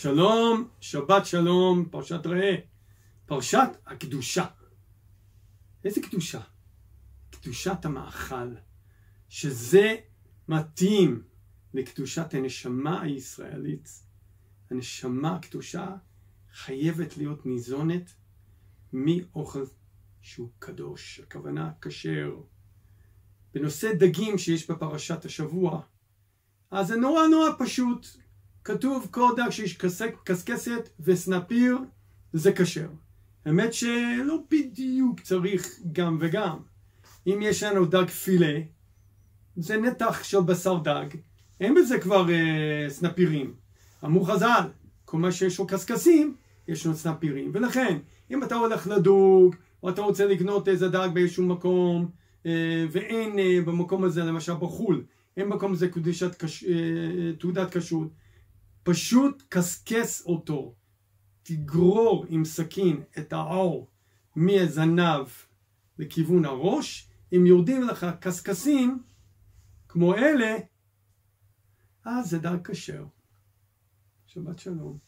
שלום, שבת שלום, פרשת ראה, פרשת הקדושה. איזה קדושה? קדושת המאכל, שזה מתאים לקדושת הנשמה הישראלית. הנשמה הקדושה חייבת להיות ניזונת מאוכל שהוא קדוש, הכוונה כשר. בנושא דגים שיש בפרשת השבוע, אז זה נורא פשוט. כתוב כל דג שיש קסקסת וסנפיר זה כשר. האמת שלא בדיוק צריך גם וגם. אם יש לנו דג פילה, זה נתח של בשר דג, אין בזה כבר סנפירים. אמרו חז"ל, כל מה שיש לו קסקסים, יש לו סנפירים. ולכן, אם אתה הולך לדוג, או אתה רוצה לקנות איזה דג באיזשהו מקום, ואין במקום הזה, למשל בחול, אין במקום הזה תעודת כשרות, פשוט קסקס אותו, תגרור עם סכין את העור מהזנב לכיוון הראש. אם יורדים לך קסקסים כמו אלה, אז זה דג כשר. שבת שלום.